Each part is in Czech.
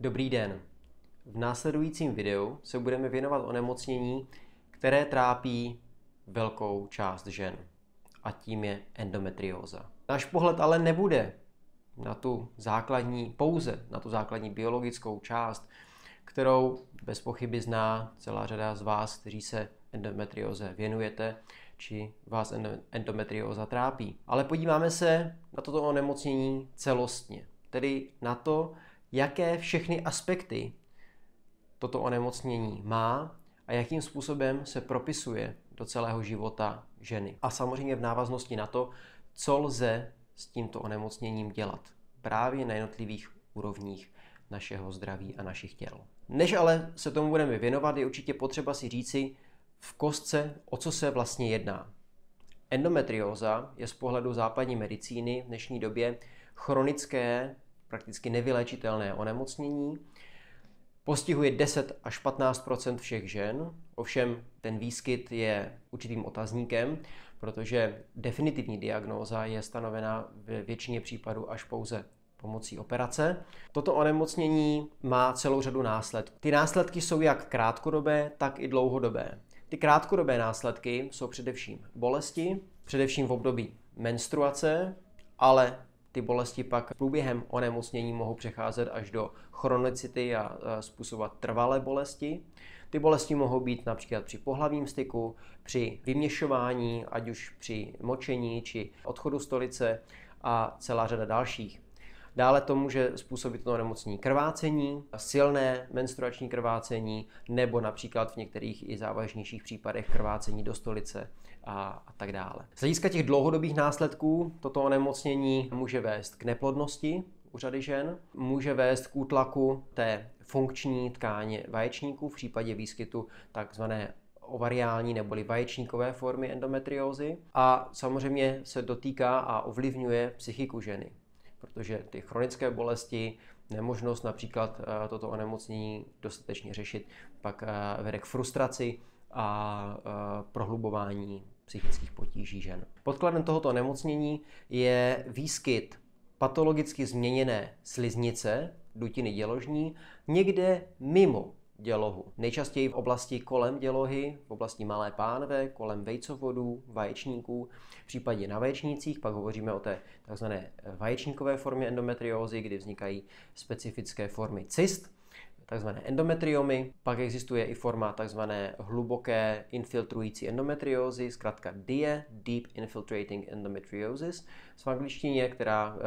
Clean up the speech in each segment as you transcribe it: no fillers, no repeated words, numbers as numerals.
Dobrý den. V následujícím videu se budeme věnovat onemocnění, které trápí velkou část žen. A tím je endometrióza. Náš pohled ale nebude pouze na tu základní biologickou část, kterou bez pochyby zná celá řada z vás, kteří se endometrióze věnujete, či vás endometrióza trápí. Ale podíváme se na toto onemocnění celostně, tedy na to, jaké všechny aspekty toto onemocnění má a jakým způsobem se propisuje do celého života ženy. A samozřejmě v návaznosti na to, co lze s tímto onemocněním dělat právě na jednotlivých úrovních našeho zdraví a našich těl. Než ale se tomu budeme věnovat, je určitě potřeba si říci v kostce, o co se vlastně jedná. Endometrióza je z pohledu západní medicíny v dnešní době chronické, prakticky nevyléčitelné onemocnění. Postihuje 10 až 15 % všech žen, ovšem ten výskyt je určitým otazníkem, protože definitivní diagnóza je stanovena ve většině případů až pouze pomocí operace. Toto onemocnění má celou řadu následků. Ty následky jsou jak krátkodobé, tak i dlouhodobé. Ty krátkodobé následky jsou především bolesti, především v období menstruace, ale ty bolesti pak průběhem onemocnění mohou přecházet až do chronicity a způsobovat trvalé bolesti. Ty bolesti mohou být například při pohlavním styku, při vyměšování, ať už při močení či odchodu stolice a celá řada dalších. Dále to může způsobit to onemocnění krvácení, silné menstruační krvácení nebo například v některých i závažnějších případech krvácení do stolice a tak dále. Z hlediska těch dlouhodobých následků toto onemocnění může vést k neplodnosti u řady žen, může vést k útlaku té funkční tkáně vaječníků v případě výskytu takzvané ovariální neboli vaječníkové formy endometriózy a samozřejmě se dotýká a ovlivňuje psychiku ženy, protože ty chronické bolesti, nemožnost například toto onemocnění dostatečně řešit, pak vede k frustraci a prohlubování psychických potíží žen. Podkladem tohoto onemocnění je výskyt patologicky změněné sliznice, dutiny děložní, někde mimo dělohu. Nejčastěji v oblasti kolem dělohy, v oblasti malé pánve, kolem vejcovodů, vaječníků, v případě na vaječnících, pak hovoříme o té tzv. Vaječníkové formě endometriózy, kdy vznikají specifické formy cyst, takzvané endometriomy. Pak existuje i forma takzvané hluboké infiltrující endometriózy, zkrátka DIE, Deep Infiltrating Endometriosis, v angličtině, která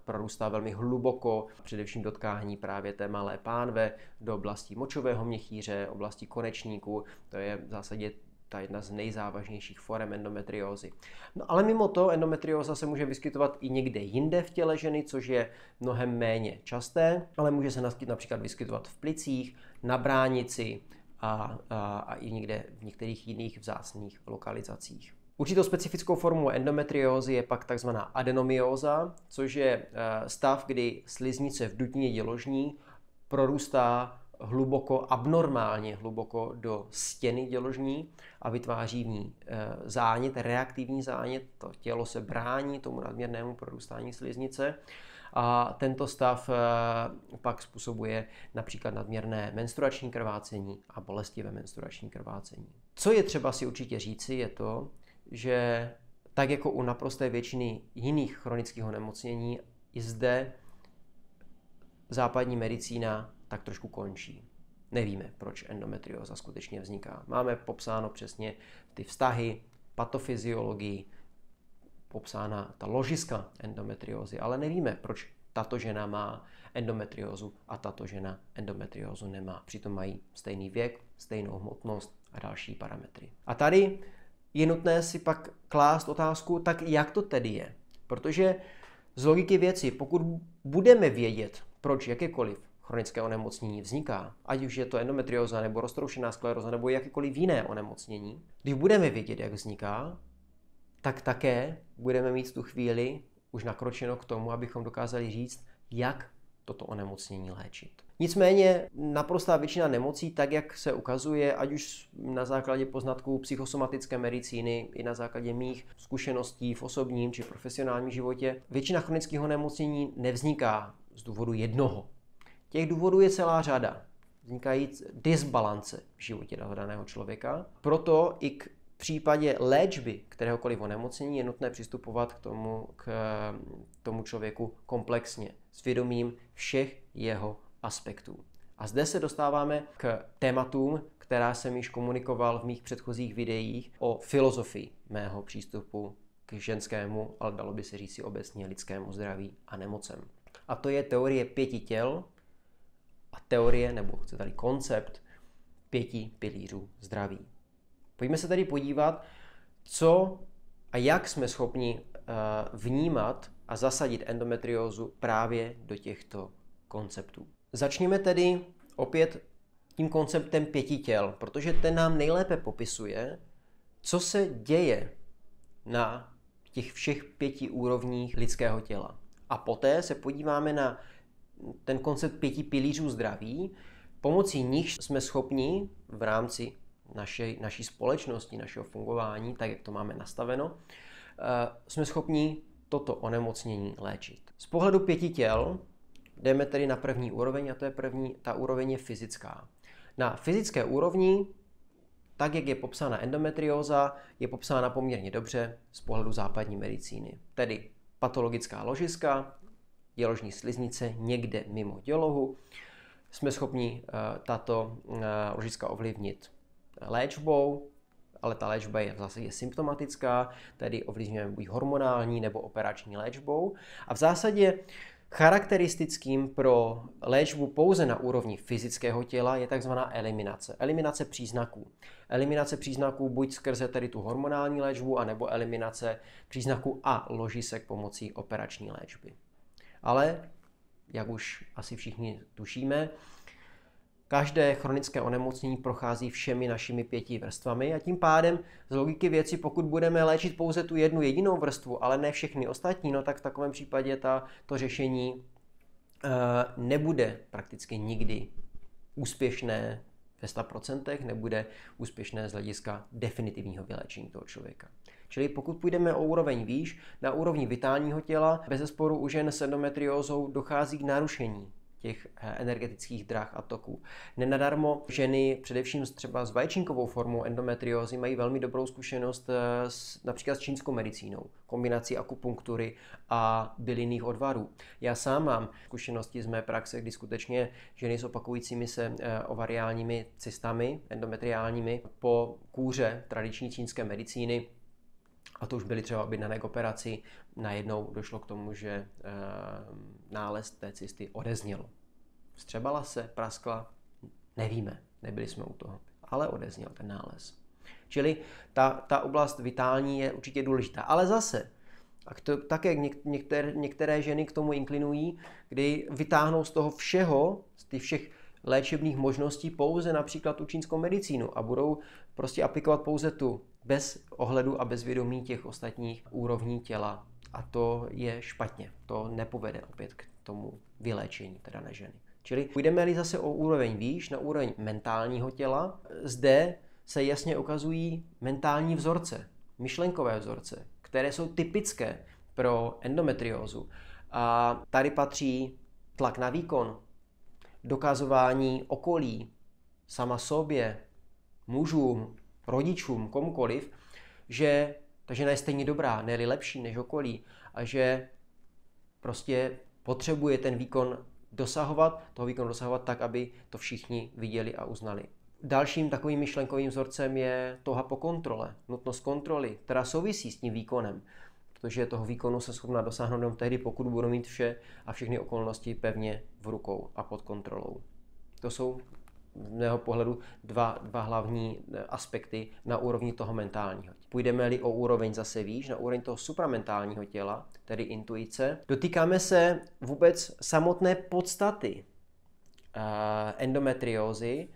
prorůstá velmi hluboko, především do tkání právě té malé pánve, do oblasti močového měchýře, oblasti konečníku. To je v zásadě ta jedna z nejzávažnějších forem endometriózy. No ale mimo to endometrióza se může vyskytovat i někde jinde v těle ženy, což je mnohem méně časté, ale může se například vyskytovat v plicích, na bránici a i někde v některých jiných vzácných lokalizacích. Určitou specifickou formou endometriózy je pak takzvaná adenomióza, což je stav, kdy sliznice v dutině děložní prorůstá hluboko, abnormálně hluboko do stěny děložní a vytváří v ní zánět, reaktivní zánět. To tělo se brání tomu nadměrnému prorůstání sliznice a tento stav pak způsobuje například nadměrné menstruační krvácení a bolestivé menstruační krvácení. Co je třeba si určitě říci, je to, že tak jako u naprosté většiny jiných chronických onemocnění, i zde západní medicína tak trošku končí. Nevíme, proč endometrióza skutečně vzniká. Máme popsáno přesně ty vztahy, patofyziologii, popsána ta ložiska endometriózy, ale nevíme, proč tato žena má endometriózu a tato žena endometriózu nemá. Přitom mají stejný věk, stejnou hmotnost a další parametry. A tady je nutné si pak klást otázku, tak jak to tedy je? Protože z logiky věci, pokud budeme vědět, proč jakékoliv chronické onemocnění vzniká, ať už je to endometrióza nebo roztroušená skleróza nebo jakékoliv jiné onemocnění, když budeme vědět, jak vzniká, tak také budeme mít v tu chvíli už nakročeno k tomu, abychom dokázali říct, jak toto onemocnění léčit. Nicméně naprostá většina nemocí, tak jak se ukazuje, ať už na základě poznatků psychosomatické medicíny i na základě mých zkušeností v osobním či profesionálním životě, většina chronických onemocnění nevzniká z důvodu jednoho. Těch důvodů je celá řada. Vznikají disbalance v životě daného člověka. Proto i k případě léčby kteréhokoliv onemocnění je nutné přistupovat k tomu člověku komplexně, s vědomím všech jeho aspektů. A zde se dostáváme k tématům, která jsem již komunikoval v mých předchozích videích o filozofii mého přístupu k ženskému, ale dalo by se říct si obecně lidskému zdraví a nemocem. A to je teorie 5 těl a teorie, nebo chcete-li koncept 5 pilířů zdraví. Pojďme se tady podívat, co a jak jsme schopni vnímat a zasadit endometriózu právě do těchto konceptů. Začněme tedy opět tím konceptem 5 těl, protože ten nám nejlépe popisuje, co se děje na těch všech 5 úrovních lidského těla. A poté se podíváme na ten koncept 5 pilířů zdraví, pomocí nich jsme schopni v rámci naší společnosti, našeho fungování, tak jak to máme nastaveno, jsme schopni toto onemocnění léčit. Z pohledu 5 těl jdeme tedy na první úroveň a ta úroveň je fyzická. Na fyzické úrovni, tak jak je popsána endometrióza, je popsána poměrně dobře z pohledu západní medicíny. Tedy patologická ložiska, děložní sliznice někde mimo dělohu. Jsme schopni tato ložiska ovlivnit léčbou, ale ta léčba je v zásadě symptomatická, tedy ovlivňujeme buď hormonální nebo operační léčbou. A v zásadě charakteristickým pro léčbu pouze na úrovni fyzického těla je takzvaná eliminace. Eliminace příznaků. Eliminace příznaků buď skrze tedy tu hormonální léčbu, anebo eliminace příznaků a ložisek pomocí operační léčby. Ale, jak už asi všichni tušíme, každé chronické onemocnění prochází všemi našimi 5 vrstvami a tím pádem z logiky věci, pokud budeme léčit pouze tu jednu jedinou vrstvu, ale ne všechny ostatní, no tak v takovém případě to řešení nebude prakticky nikdy úspěšné ve 100%, nebude úspěšné z hlediska definitivního vyléčení toho člověka. Čili pokud půjdeme o úroveň výš, na úrovni vitálního těla, bezesporu u žen s endometriózou dochází k narušení těch energetických drah a toků. Nenadarmo ženy, především třeba s vaječníkovou formou endometriózy, mají velmi dobrou zkušenost například s čínskou medicínou, kombinací akupunktury a bylinných odvarů. Já sám mám zkušenosti z mé praxe, kdy skutečně ženy s opakujícími se ovariálními cystami endometriálními po kúře tradiční čínské medicíny, a to už byly třeba objednané k operaci, najednou došlo k tomu, že nález té cysty odezněl. Vstřebala se, praskla, nevíme, nebyli jsme u toho, ale odezněl ten nález. Čili ta oblast vitální je určitě důležitá. Ale zase, a také některé ženy k tomu inklinují, kdy vytáhnou z toho všeho, z těch všech léčebných možností pouze například tu čínskou medicínu a budou prostě aplikovat pouze tu, bez ohledu a bez vědomí těch ostatních úrovní těla. A to je špatně. To nepovede opět k tomu vyléčení té dané ženy. Čili půjdeme-li zase o úroveň výš, na úroveň mentálního těla, zde se jasně ukazují mentální vzorce, myšlenkové vzorce, které jsou typické pro endometriózu. A tady patří tlak na výkon, dokazování okolí, sama sobě, mužům, rodičům, komukoliv, že ta žena je stejně dobrá, ne-li lepší než okolí a že prostě potřebuje ten výkon dosahovat, tak, aby to všichni viděli a uznali. Dalším takovým myšlenkovým vzorcem je touha po kontrole, nutnost kontroly, která souvisí s tím výkonem, protože toho výkonu se schopná dosáhnout jenom tehdy, pokud budu mít vše a všechny okolnosti pevně v rukou a pod kontrolou. To jsou z mého pohledu dva hlavní aspekty na úrovni toho mentálního. Půjdeme-li o úroveň zase výš, na úroveň toho supramentálního těla, tedy intuice, dotýkáme se vůbec samotné podstaty endometriózy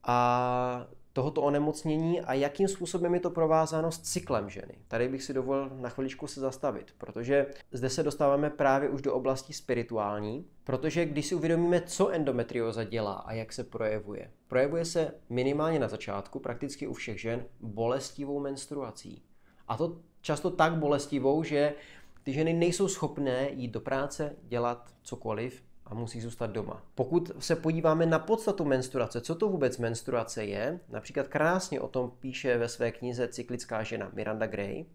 a tohoto onemocnění a jakým způsobem je to provázáno s cyklem ženy. Tady bych si dovolil na chviličku se zastavit, protože zde se dostáváme právě už do oblasti spirituální, protože když si uvědomíme, co endometrióza dělá a jak se projevuje. Projevuje se minimálně na začátku, prakticky u všech žen, bolestivou menstruací. A to často tak bolestivou, že ty ženy nejsou schopné jít do práce, dělat cokoliv, a musí zůstat doma. Pokud se podíváme na podstatu menstruace, co to vůbec menstruace je, například krásně o tom píše ve své knize Cyklická žena Miranda Gray,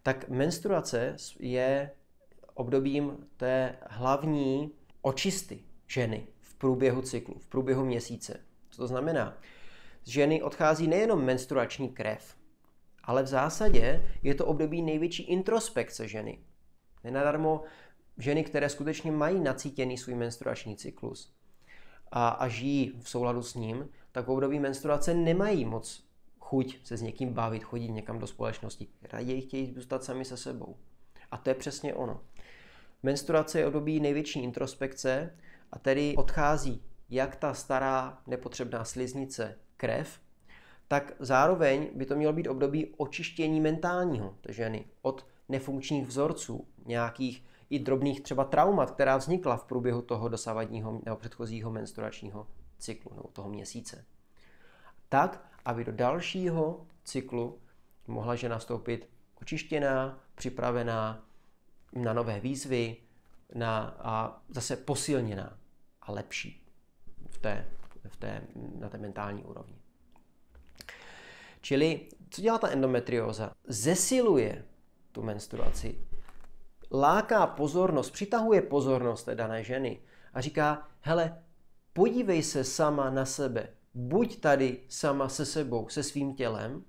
tak menstruace je obdobím té hlavní očisty ženy v průběhu cyklu, v průběhu měsíce. Co to znamená? Z ženy odchází nejenom menstruační krev, ale v zásadě je to období největší introspekce ženy. Nenadarmo ženy, které skutečně mají nacítěný svůj menstruační cyklus a žijí v souladu s ním, tak v období menstruace nemají moc chuť se s někým bavit, chodit někam do společnosti. Raději chtějí zůstat sami se sebou. A to je přesně ono. Menstruace je období největší introspekce a tedy odchází jak ta stará nepotřebná sliznice, krev, tak zároveň by to mělo být období očištění mentálního té ženy od nefunkčních vzorců, nějakých i drobných třeba traumat, která vznikla v průběhu toho dosavadního nebo předchozího menstruačního cyklu nebo toho měsíce. Tak, aby do dalšího cyklu mohla žena vstoupit očištěná, připravená na nové výzvy a zase posilněná a lepší na té mentální úrovni. Čili, co dělá ta endometrióza? Zesiluje tu menstruaci, láká pozornost, přitahuje pozornost té dané ženy a říká, hele, podívej se sama na sebe, buď tady sama se sebou, se svým tělem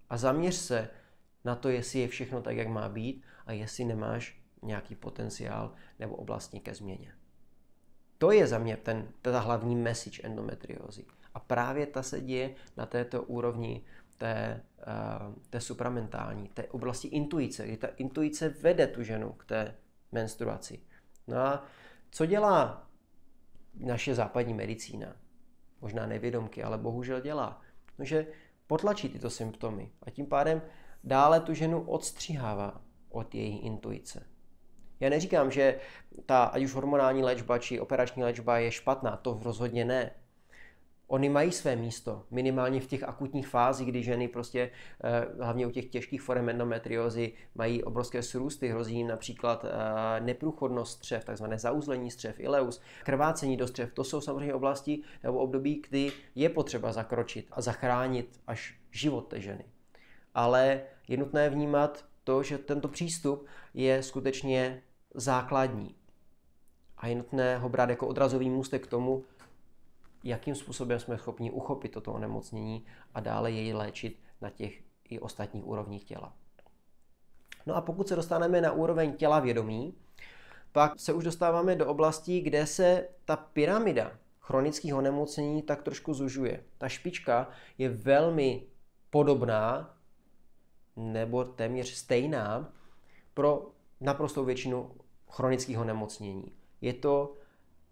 a zaměř se na to, jestli je všechno tak, jak má být a jestli nemáš nějaký potenciál nebo oblastní ke změně. To je za mě ta hlavní message endometriózy. A právě ta se děje na této úrovni té supramentální, té oblasti intuice, kdy ta intuice vede tu ženu k té menstruaci. No a co dělá naše západní medicína? Možná nevědomky, ale bohužel dělá. No, že potlačí tyto symptomy a tím pádem dále tu ženu odstřihává od její intuice. Já neříkám, že ať už hormonální léčba či operační léčba je špatná, to rozhodně ne. Oni mají své místo, minimálně v těch akutních fázích, kdy ženy prostě, hlavně u těch těžkých forem endometriózy, mají obrovské srůsty, hrozí jim například neprůchodnost střev, takzvané zauzlení střev, ileus, krvácení do střev. To jsou samozřejmě oblasti nebo období, kdy je potřeba zakročit a zachránit až život té ženy. Ale je nutné vnímat to, že tento přístup je skutečně základní. A je nutné ho brát jako odrazový můstek k tomu, jakým způsobem jsme schopni uchopit toto onemocnění a dále jej léčit na těch i ostatních úrovních těla. No a pokud se dostaneme na úroveň těla vědomí, pak se už dostáváme do oblasti, kde se ta pyramida chronických onemocnění tak trošku zužuje. Ta špička je velmi podobná nebo téměř stejná pro naprostou většinu chronických onemocnění. Je to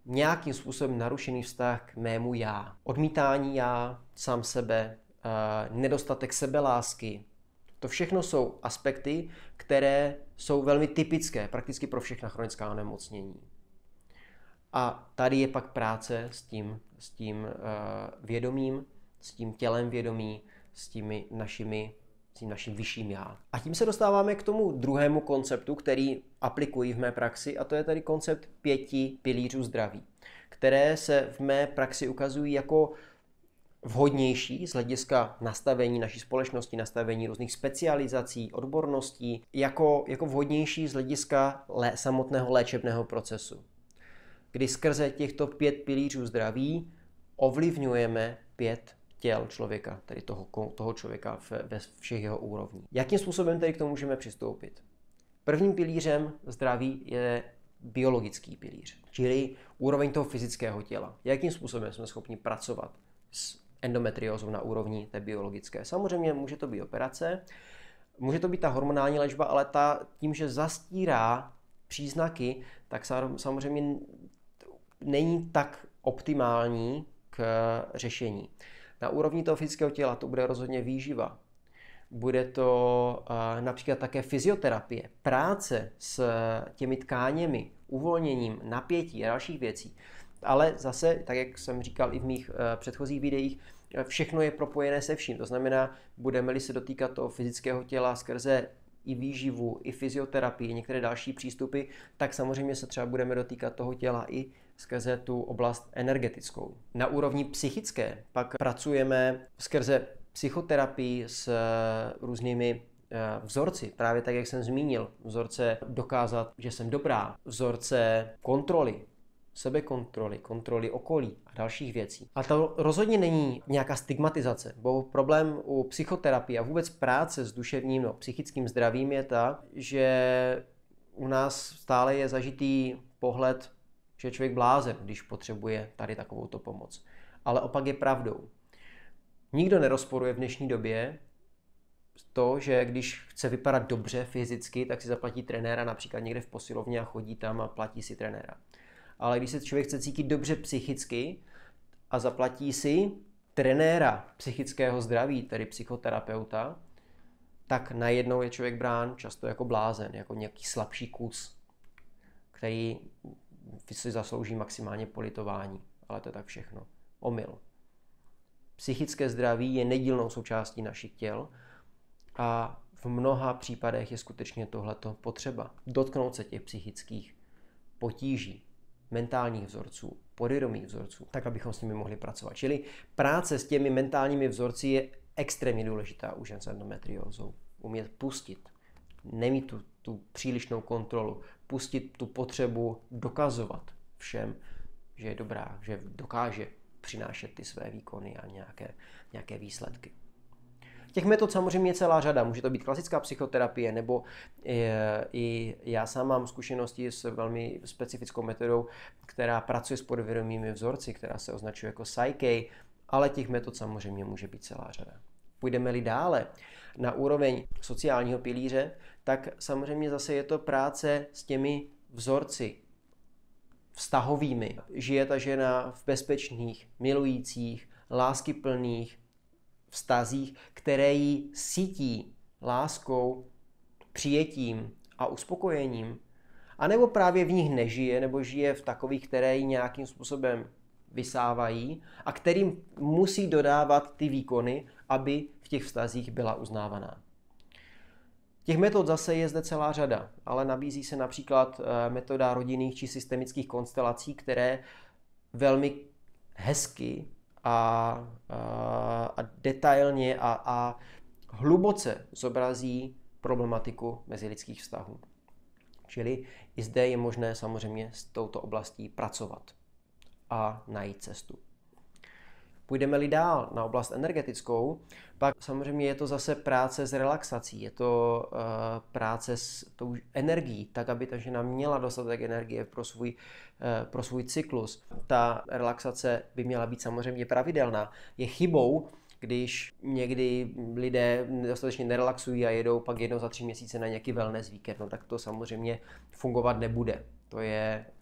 nějakým způsobem narušený vztah k mému já. Odmítání já, sám sebe, nedostatek sebelásky. To všechno jsou aspekty, které jsou velmi typické prakticky pro všechna chronická onemocnění. A tady je pak práce s tím vědomím, s tím tělem vědomí, s tím naším vyšším já. A tím se dostáváme k tomu druhému konceptu, který aplikuji v mé praxi, a to je tady koncept 5 pilířů zdraví, které se v mé praxi ukazují jako vhodnější z hlediska nastavení naší společnosti, nastavení různých specializací, odborností, jako vhodnější z hlediska samotného léčebného procesu. Kdy skrze těchto 5 pilířů zdraví ovlivňujeme 5 těl člověka, tedy toho člověka ve všech jeho úrovních. Jakým způsobem tedy k tomu můžeme přistoupit? Prvním pilířem zdraví je biologický pilíř, čili úroveň toho fyzického těla. Jakým způsobem jsme schopni pracovat s endometriózou na úrovni té biologické? Samozřejmě může to být operace, může to být ta hormonální léčba, ale tím, že zastírá příznaky, tak samozřejmě není tak optimální k řešení. Na úrovni toho fyzického těla to bude rozhodně výživa. Bude to například také fyzioterapie, práce s těmi tkáněmi, uvolněním, napětí a dalších věcí. Ale zase, tak jak jsem říkal i v mých předchozích videích, všechno je propojené se vším. To znamená, budeme-li se dotýkat toho fyzického těla skrze i výživu, i fyzioterapii, některé další přístupy, tak samozřejmě se třeba budeme dotýkat toho těla i skrze tu oblast energetickou. Na úrovni psychické pak pracujeme skrze psychoterapii s různými vzorci, právě tak, jak jsem zmínil. Vzorce dokázat, že jsem dobrá, vzorce kontroly, sebekontroly, kontroly okolí a dalších věcí. A to rozhodně není nějaká stigmatizace, bo problém u psychoterapie a vůbec práce s duševním, psychickým zdravím je ta, že u nás stále je zažitý pohled, že je člověk blázen, když potřebuje tady takovouto pomoc. Ale opak je pravdou. Nikdo nerozporuje v dnešní době to, že když chce vypadat dobře fyzicky, tak si zaplatí trenéra například někde v posilovně a chodí tam a platí si trenéra. Ale když se člověk chce cítit dobře psychicky a zaplatí si trenéra psychického zdraví, tedy psychoterapeuta, tak najednou je člověk brán často jako blázen, jako nějaký slabší kus, který si zaslouží maximálně politování. Ale to je tak všechno. Omyl. Psychické zdraví je nedílnou součástí našich těl a v mnoha případech je skutečně tohleto potřeba. Dotknout se těch psychických potíží, mentálních vzorců, podvědomých vzorců, tak abychom s nimi mohli pracovat. Čili práce s těmi mentálními vzorci je extrémně důležitá u žen s endometriózou. Umět pustit, nemít tu přílišnou kontrolu, pustit tu potřebu dokazovat všem, že je dobrá, že dokáže přinášet ty své výkony a nějaké výsledky. Těch metod samozřejmě je celá řada. Může to být klasická psychoterapie, nebo i já sám mám zkušenosti s velmi specifickou metodou, která pracuje s podvědomými vzorci, která se označuje jako Psyche, ale těch metod samozřejmě může být celá řada. Půjdeme-li dále na úroveň sociálního pilíře, tak samozřejmě zase je to práce s těmi vzorci vztahovými. Žije ta žena v bezpečných, milujících, láskyplných vztazích, které ji sítí láskou, přijetím a uspokojením, anebo právě v nich nežije, nebo žije v takových, které ji nějakým způsobem vysávají a kterým musí dodávat ty výkony, aby v těch vztazích byla uznávaná. Těch metod zase je zde celá řada, ale nabízí se například metoda rodinných či systemických konstelací, které velmi hezky a detailně a hluboce zobrazí problematiku mezilidských vztahů. Čili i zde je možné samozřejmě s touto oblastí pracovat a najít cestu. Půjdeme-li dál na oblast energetickou, pak samozřejmě je to zase práce s relaxací, je to práce s tou energií, tak aby ta žena měla dostatek energie pro svůj cyklus. Ta relaxace by měla být samozřejmě pravidelná. Je chybou, když někdy lidé dostatečně nerelaxují a jedou pak jednou za 3 měsíce na nějaký wellness víkend, no tak to samozřejmě fungovat nebude.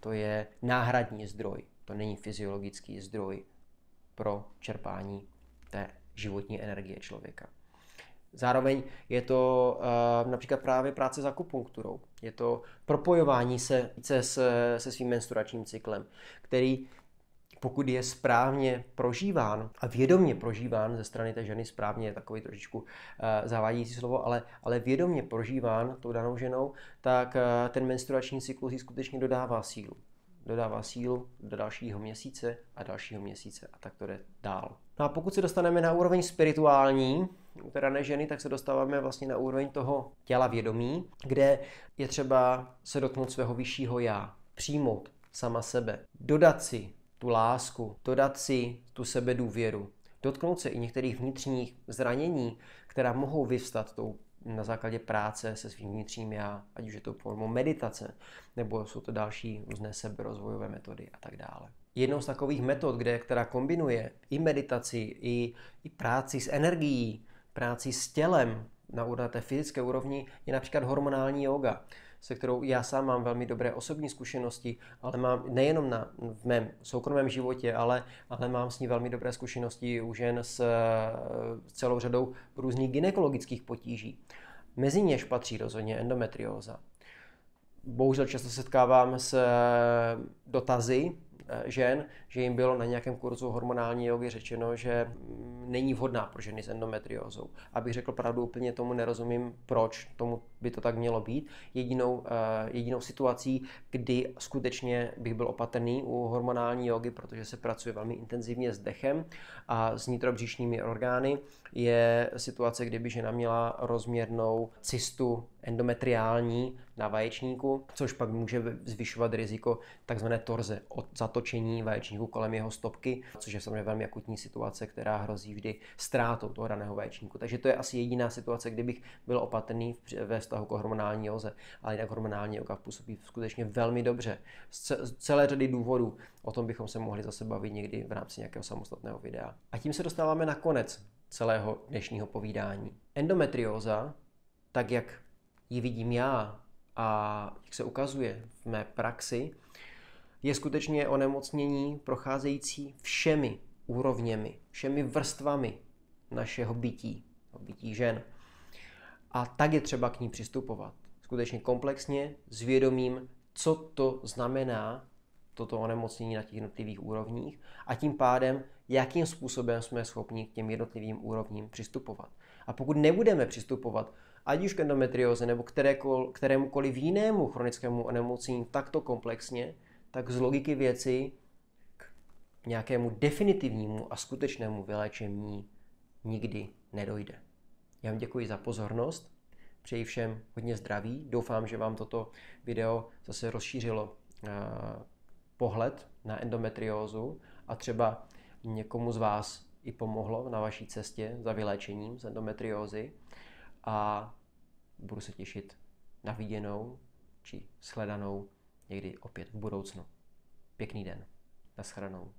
To je náhradní zdroj, to není fyziologický zdroj pro čerpání té životní energie člověka. Zároveň je to například právě práce s akupunkturou. Je to propojování se svým menstruačním cyklem, který pokud je správně prožíván a vědomě prožíván ze strany té ženy, správně je takový trošičku zavádějící slovo, ale vědomě prožíván tou danou ženou, tak ten menstruační cyklus jí skutečně dodává sílu. Dodává sílu do dalšího měsíce a tak to jde dál. No a pokud se dostaneme na úroveň spirituální, u té dané ženy, tak se dostáváme vlastně na úroveň toho těla vědomí, kde je třeba se dotknout svého vyššího já, přijmout sama sebe, dodat si tu lásku, dodat si tu sebedůvěru, dotknout se i některých vnitřních zranění, která mohou vyvstat na základě práce se svým vnitřním já, ať už je to formou meditace, nebo jsou to další různé seberozvojové metody a tak dále. Jednou z takových metod, která kombinuje i meditaci, i práci s energií, práci s tělem na té fyzické úrovni, je například hormonální jóga, se kterou já sám mám velmi dobré osobní zkušenosti, ale mám nejenom v mém soukromém životě, ale mám s ní velmi dobré zkušenosti u žen s celou řadou různých gynekologických potíží. Mezi něž patří rozhodně endometrióza. Bohužel často setkávám s dotazy žen, že jim bylo na nějakém kurzu hormonální jógy řečeno, že není vhodná pro ženy s endometriózou. Abych řekl pravdu, úplně tomu nerozumím, proč tomu by to tak mělo být. Jedinou situací, kdy skutečně bych byl opatrný u hormonální jógy, protože se pracuje velmi intenzivně s dechem a s nitrobřišními orgány, je situace, kdyby žena měla rozměrnou cystu endometriální na vaječníku, což pak může zvyšovat riziko takzvané torze, od zatočení vaječníku kolem jeho stopky, což je samozřejmě velmi akutní situace, která hrozí vždy ztrátou toho daného vaječníku. Takže to je asi jediná situace, kdy bych byl opatrný ve vztahu k hormonální józe, ale jinak hormonální jóga působí skutečně velmi dobře. Z celé řady důvodů, o tom bychom se mohli zase bavit někdy v rámci nějakého samostatného videa. A tím se dostáváme na konec celého dnešního povídání. Endometrióza, tak jak ji vidím já a jak se ukazuje v mé praxi, je skutečně onemocnění procházející všemi úrovněmi, všemi vrstvami našeho bytí žen. A tak je třeba k ní přistupovat. Skutečně komplexně, s vědomím, co to znamená toto onemocnění na těch jednotlivých úrovních a tím pádem, jakým způsobem jsme schopni k těm jednotlivým úrovním přistupovat. A pokud nebudeme přistupovat ať už k endometrióze nebo kterémukoliv jinému chronickému onemocnění takto komplexně, tak z logiky věci k nějakému definitivnímu a skutečnému vyléčení nikdy nedojde. Já vám děkuji za pozornost, přeji všem hodně zdraví, doufám, že vám toto video zase rozšířilo pohled na endometriózu a třeba někomu z vás i pomohlo na vaší cestě za vyléčením z endometriózy a budu se těšit na viděnou či shledanou někdy opět v budoucnu. Pěkný den. Naschledanou.